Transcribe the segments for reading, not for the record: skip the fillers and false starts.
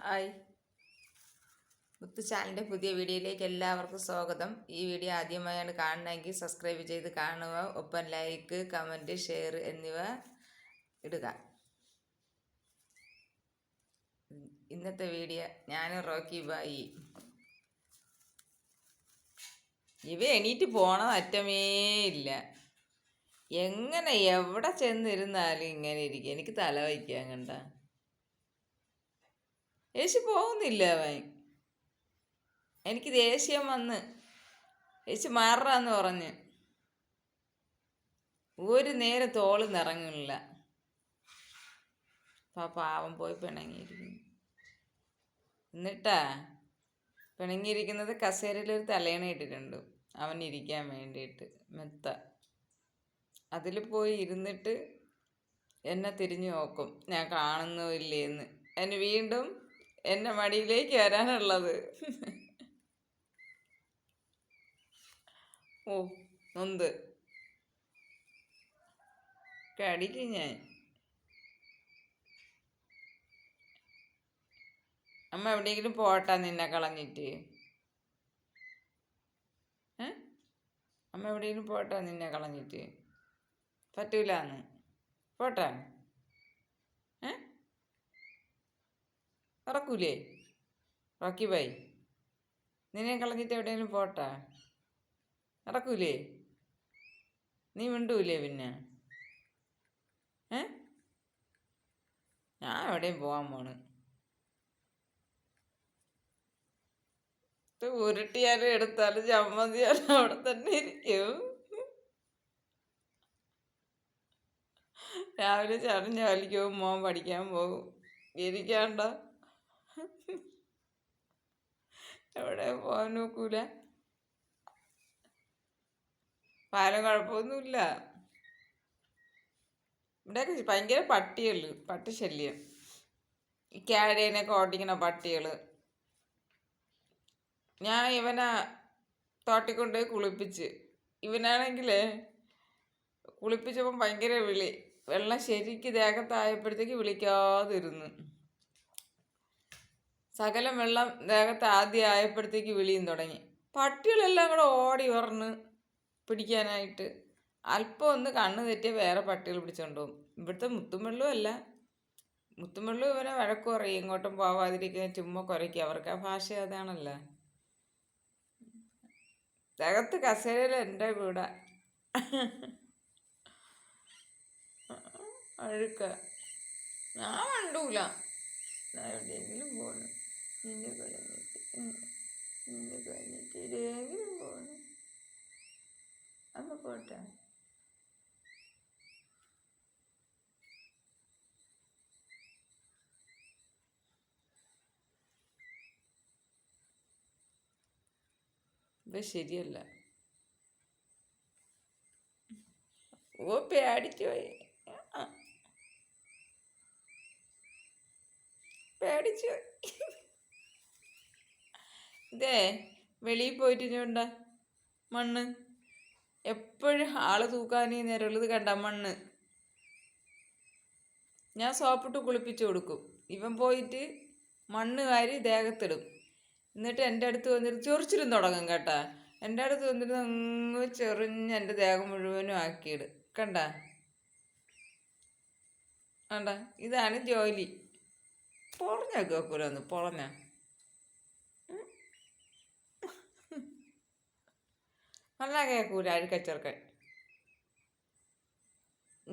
Hi, മുത്തു ചാനലിൻ്റെ പുതിയ വീഡിയോയിലേക്ക് എല്ലാവർക്കും സ്വാഗതം. ഈ വീഡിയോ ആദ്യമായാണ് കാണണമെങ്കിൽ സബ്സ്ക്രൈബ് ചെയ്ത് കാണുക, ഒപ്പം ലൈക്ക്, കമൻറ്റ്, ഷെയർ എന്നിവ ഇടുക. ഇന്നത്തെ വീഡിയോ ഞാൻ റോക്കി ബായി. ഇവ എണീറ്റ് പോണ അറ്റമേ ഇല്ല. എങ്ങനെ എവിടെ ചെന്നിരുന്നാലും ഇങ്ങനെ ഇരിക്കുക. എനിക്ക് തല വയ്ക്കാൻ കണ്ട യേശു പോകുന്നില്ല അവൻ. എനിക്ക് ദേഷ്യം വന്ന് യേശു മാറാന്ന് പറഞ്ഞ് ഒരു നേരം തോള് നിറങ്ങില്ല. പാവം പോയി പിണങ്ങിയിരിക്കുന്നു. എന്നിട്ടാ പിണങ്ങിയിരിക്കുന്നത് കസേരയിലൊരു തലയണ ഇട്ടിട്ടുണ്ട് അവൻ ഇരിക്കാൻ വേണ്ടിയിട്ട്, മെത്ത. അതിൽ പോയി ഇരുന്നിട്ട് എന്നെ തിരിഞ്ഞു നോക്കും, ഞാൻ കാണുന്നില്ലേന്ന്. എന്നെ വീണ്ടും എന്നെ മടിയിലേക്ക് വരാനുള്ളത്. ഓ, നൊന്ത് കടിക്കും ഞാൻ. അമ്മ എവിടെയെങ്കിലും പോട്ടാ നിന്നെ കളഞ്ഞിട്ട്. അമ്മ എവിടെയെങ്കിലും പോട്ടാ നിന്നെ കളഞ്ഞിട്ട്. പറ്റൂലെന്ന് പോട്ടാ. നടക്കൂലേ റോക്കി ബായ്? നിന്നെ കളഞ്ഞിട്ട് എവിടെയെങ്കിലും പോട്ടാ? നടക്കൂലേ? നീ മിണ്ടൂലേ പിന്നെ? ഞാൻ എവിടെയും പോകാൻ പോണ്. ഉരുട്ടിയാലും എടുത്താലും ചമ്മന്തിയാലും അവിടെ തന്നെ ഇരിക്കും. രാവിലെ ചേട്ടൻ ജോലിക്ക് പോകും, മോൻ പഠിക്കാൻ പോകും. ഇരിക്കാണ്ട എവിടെ പോകാൻ നോക്കൂല. പാലും കുഴപ്പമൊന്നുമില്ല. ഇവിടെയൊക്കെ ഭയങ്കര പട്ടിശല്യം. ഈ ക്യാരേനൊക്കെ ഓടിക്കണ പട്ടികൾ. ഞാൻ ഇവനെ തോട്ടിക്കൊണ്ടുപോയി കുളിപ്പിച്ച്. ഇവനാണെങ്കിൽ കുളിപ്പിച്ചപ്പം ഭയങ്കര വിളി. വെള്ളം ശരിക്ക് ദേഹത്തായപ്പോഴത്തേക്ക് വിളിക്കാതിരുന്നു. സകലം വെള്ളം ദേഹത്ത് ആദ്യം ആയപ്പോഴത്തേക്ക് വിളിയും തുടങ്ങി. പട്ടികളെല്ലാം കൂടെ ഓടി വറന്ന് പിടിക്കാനായിട്ട്. അല്പം ഒന്ന് കണ്ണ് തെറ്റിയ വേറെ പട്ടികൾ പിടിച്ചോണ്ട് പോകും. ഇവിടുത്തെ മുത്തുമെള്ളും അല്ല. മുത്തുമെള്ളും ഇവനെ വഴക്ക് പറയും, ഇങ്ങോട്ടും പോവാതിരിക്കാൻ ചുമ്മാ കുരയ്ക്കും. അവർക്ക് ആ ഭാഷ അതാണല്ലോ. ദേഹത്ത് കസേരയിൽ എൻ്റെ കൂടെ അഴുക്ക. ഞാൻ കണ്ടൂല. ഞാൻ എവിടെയെങ്കിലും പോകണം. നിന്നെ കഴിഞ്ഞിട്ട് എവിടെയെങ്കിലും പോകണം. അമ്മ പോട്ടെ. ഇത് ശരിയല്ല. ഓ, പേടിച്ചു പോയി. പേടിച്ചു പോയി. ഇതേ വെളിയിൽ പോയിട്ട് മണ്ണ് എപ്പോഴും ആള് തൂക്കാനേ നേരമുള്ളത്. കണ്ട മണ്ണ് ഞാൻ സോപ്പിട്ട് കുളിപ്പിച്ചു കൊടുക്കും. ഇവൻ പോയിട്ട് മണ്ണ് വാരി ദേഹത്തിടും. എന്നിട്ട് എൻ്റെ അടുത്ത് വന്നിട്ട് ചൊറിച്ചിലും തുടങ്ങും കേട്ടാ. എൻ്റെ അടുത്ത് വന്നിട്ട് അങ്ങ് ചെറിഞ്ഞ് എൻ്റെ ദേഹം മുഴുവനും ആക്കിയിടും. കണ്ട കണ്ട, ഇതാണ് ജോലി. പൊളഞ്ഞൊക്കെ വെക്കൂല. ഒന്ന് പൊളഞ്ഞ നല്ല കേൾക്കൂല. അഴുക്കച്ചെറുക്കൻ.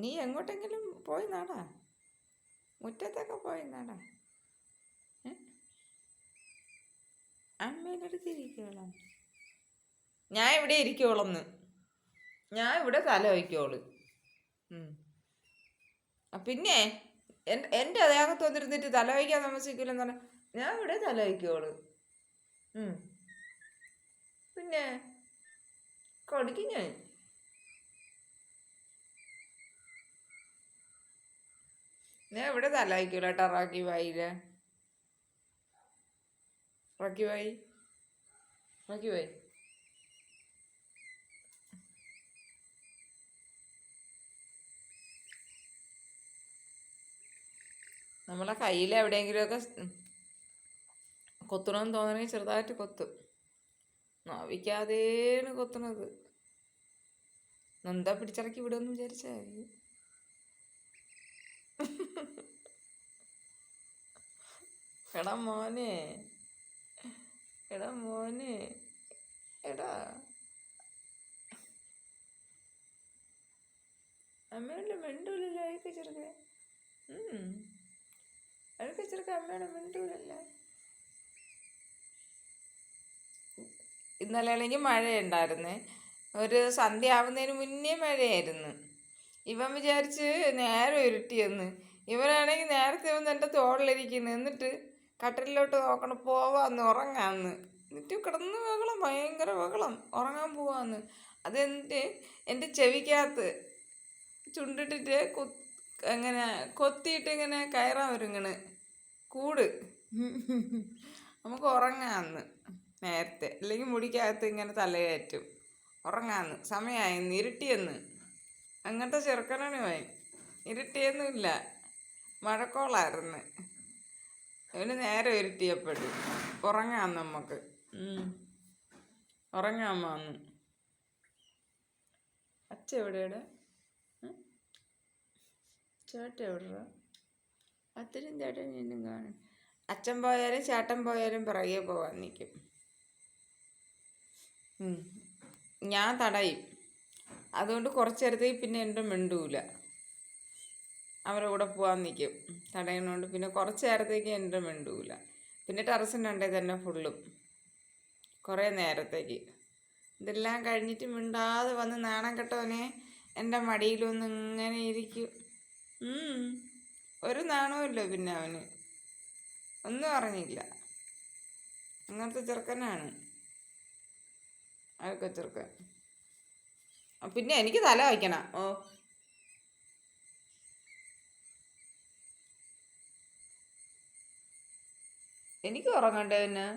നീ എങ്ങോട്ടെങ്കിലും പോയി നാടാ, മുറ്റത്തൊക്കെ പോയി നാടാ. അമ്മേൻ്റെ അടുത്ത് ഇരിക്കോളാം. ഞാൻ ഇവിടെ ഇരിക്കോളന്ന്. ഞാൻ ഇവിടെ തല വയ്ക്കോള്. പിന്നെ എൻ്റെ ദേഹത്ത് വന്നിരുന്നിട്ട് തല വയ്ക്കാൻ താമസിക്കില്ലെന്ന് പറഞ്ഞാൽ ഞാൻ ഇവിടെ തല വയ്ക്കോള്. പിന്നെ കടിക്കും ഞാൻ ഇവിടെ തല വയ്ക്കൂല കേട്ടോ. റോക്കി ബായില്ലേ, റോക്കി ബായി, റോക്കി ബായി. നമ്മളെ കയ്യിൽ എവിടെയെങ്കിലുമൊക്കെ കൊത്തണമെന്ന് തോന്നണമെങ്കിൽ ചെറുതായിട്ട് കൊത്തും. നോവിക്കാതെയാണ് കൊത്തണത്. നന്ദ പിടിച്ചിറക്കി വിടുമെന്ന് വിചാരിച്ചായി. എടാ മോനെ, എടാ മോനെ, എടാ അമ്മയോട് മിണ്ടൂലല്ലോ. അഴുക്ക ചെറുക്ക, അഴുക്ക ചെറുക്ക അമ്മയോട് മിണ്ടൂലല്ലോ. ഇന്നലെ ആണെങ്കിൽ മഴയുണ്ടായിരുന്നേ. ഒരു സന്ധ്യ ആവുന്നതിന് മുന്നേ മഴയായിരുന്നു. ഇവൻ വിചാരിച്ച് നേരെ ഇരുട്ടിയെന്ന്. ഇവനാണെങ്കിൽ നേരത്തെ വന്ന് എൻ്റെ തോളിലിരിക്കുന്നു. എന്നിട്ട് കട്ടിലോട്ട് നോക്കണം, പോവാന്ന് ഉറങ്ങാന്ന്. എന്നിട്ട് കിടന്ന് ബഹളം, ഭയങ്കര ബഹളം, ഉറങ്ങാൻ പോവാന്ന്. അതെന്നിട്ട് എൻ്റെ ചെവിക്കകത്ത് ചുണ്ടിട്ടിട്ട് ഇങ്ങനെ കൊത്തിയിട്ട് ഇങ്ങനെ കയറാൻ ഒരുങ്ങണ് കൂട്. നമുക്ക് ഉറങ്ങാന്ന് നേരത്തെ, അല്ലെങ്കിൽ മുടിക്കകത്ത് ഇങ്ങനെ തലകയറ്റും. ഉറങ്ങാന്ന് സമയമായിന്ന്, ഇരുട്ടിയെന്ന്. അങ്ങനത്തെ ചെറുക്കനാണ് പോയി. ഇരുട്ടിയൊന്നുമില്ല, മഴക്കോളായിരുന്നു. അവന് നേരെ ഇരുട്ടിയപ്പോഴും ഉറങ്ങാം, നമുക്ക് ഉറങ്ങാമെന്ന്. അച്ഛ എവിടെയുടെ ചേട്ടൻ എവിടെടാ? അച്ഛനും ചേട്ടൻ എന്നും കാണും. അച്ഛൻ പോയാലും ചേട്ടൻ പോയാലും പിറകെ പോവാൻ നിൽക്കും. ഞാൻ തടയും. അതുകൊണ്ട് കുറച്ച് നേരത്തേക്ക് പിന്നെ എൻ്റെ മിണ്ടൂല. അവരുടെ കൂടെ പോകാൻ നിൽക്കും തടയണോണ്ട്. പിന്നെ കുറച്ച് നേരത്തേക്ക് എൻ്റെ മിണ്ടൂല. പിന്നെ ടെറസിൻ്റെ ഉണ്ടേ തന്നെ ഫുള്ളും കുറേ നേരത്തേക്ക്. ഇതെല്ലാം കഴിഞ്ഞിട്ട് മിണ്ടാതെ വന്ന് നാണം കെട്ടവനെ എൻ്റെ മടിയിലൊന്ന് ഇങ്ങനെ ഇരിക്കും. ഒരു നാണവുമില്ല പിന്നെ അവന്. ഒന്നും അറിഞ്ഞില്ല. അങ്ങനത്തെ ചെറുക്കനാണ് അതൊക്കെ ചെറുക്കൻ. പിന്നെ എനിക്ക് തല വയ്ക്കണം. എനിക്ക് ഉറങ്ങണ്ടേ? പിന്നെ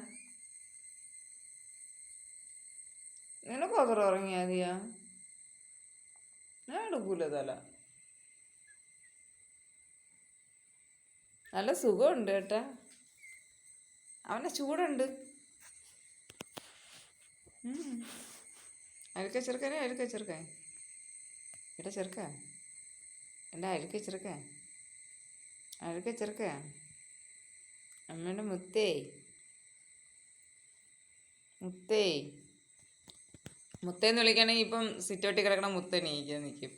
നിനക്ക് അത്ര ഉറങ്ങിയാ മതിയാ? ഞാൻ എടുക്കൂല തല. നല്ല സുഖമുണ്ട് കേട്ടാ. അവൻ്റെ ചൂടുണ്ട്. അഴുക്ക ചെറുക്കനെ, അഴുക്ക ചെറുക്കൻ, എടാ ചെറുക്ക, എൻ്റെ അഴുക്ക ചെറുക്കൻ, അഴുക്ക ചെറുക്കൻ, അമ്മയുടെ മുത്തേ, മുത്തേ, മുത്തേന്ന് വിളിക്കുകയാണെങ്കിൽ ഇപ്പം സിറ്റോട്ടിൽ കിടക്കണ മുത്തണീക്കാൻ നിൽക്കും.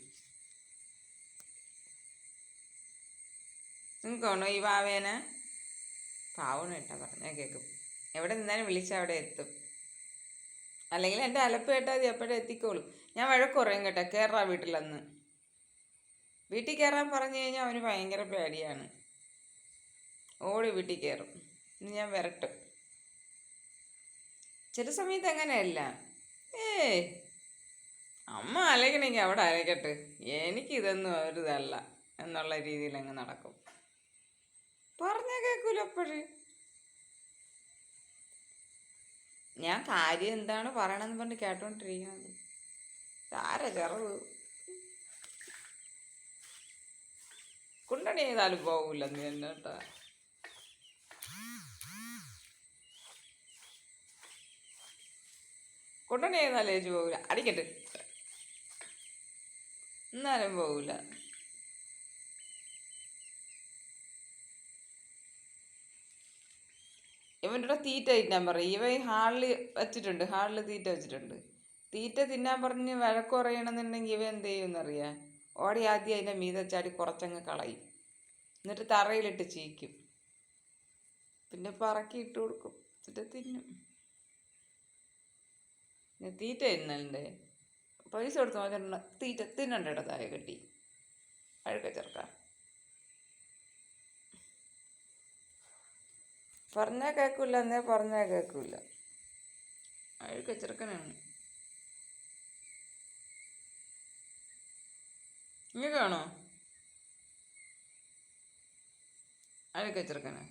നിങ്ങൾക്കാണോ ഈ വാവേന? പാവണ കേട്ടാ പറഞ്ഞാൽ കേൾക്കും. എവിടെ നിന്നാലും വിളിച്ചാൽ അവിടെ എത്തും. അല്ലെങ്കിൽ എൻ്റെ അലപ്പ് കേട്ടാൽ മതി, എപ്പോഴും എത്തിക്കോളും. ഞാൻ വഴക്ക് കുറയും കേട്ടോ. കയറാ വീട്ടിലന്ന്. വീട്ടിൽ കയറാൻ പറഞ്ഞു കഴിഞ്ഞാൽ അവന് ഭയങ്കര പേടിയാണ്. ഓടി വീട്ടിൽ കയറും. ഇന്ന് ഞാൻ വരട്ടും. ചില സമയത്ത് അങ്ങനെയല്ല. അമ്മ അലക്കണമെങ്കിൽ അവിടെ അലക്കട്ടെ, എനിക്കിതൊന്നും ഒരു ഇതല്ല എന്നുള്ള രീതിയിൽ അങ്ങ് നടക്കും. പറഞ്ഞാൽ കേൾക്കൂല എപ്പോഴും. ഞാൻ കാര്യം എന്താണ് പറയണമെന്ന് പറഞ്ഞ് കേട്ടോണ്ടിരിക്കുന്നത്. ആരാ ചെറുത്? കുണ്ടണി ചെയ്താലും പോകൂല നീ എന്നെ കേട്ടാ. കുണ്ടണി ചെയ്താലും ചേച്ചി പോകൂല. അടിക്കട്ടെ, എന്നാലും പോകൂല. ഇവൻ്റെ കൂടെ തീറ്റ തിന്നാൻ പറയും. ഇവ ഹാളിൽ വെച്ചിട്ടുണ്ട്, ഹാളിൽ തീറ്റ വെച്ചിട്ടുണ്ട്. തീറ്റ തിന്നാൻ പറഞ്ഞ് വഴക്ക് പറയണമെന്നുണ്ടെങ്കിൽ ഇവ എന്ത് ചെയ്യുമെന്നറിയാം? ഓടി ആദ്യം അതിൻ്റെ മീതെ ചാടി കുറച്ചങ്ങ് കളയും. എന്നിട്ട് തറയിലിട്ട് ചീക്കും. പിന്നെ പറക്കി ഇട്ട് കൊടുക്കും. എന്നിട്ട് തിന്നും. തീറ്റ തിന്നണ്ടേ? പൈസ കൊടുത്ത് നോക്കിയിട്ടുണ്ട തീറ്റ തിന്നണ്ട താഴെ കെട്ടി. അഴുക്ക ചേർക്കാം. പറഞ്ഞാൽ കേൾക്കൂല, എന്നേ പറഞ്ഞാൽ കേൾക്കൂല. അഴുക്ക ചെറുക്കനാണ്. ഇങ്ങനെയാണോ അഴുക്ക ചെറുക്കനാ?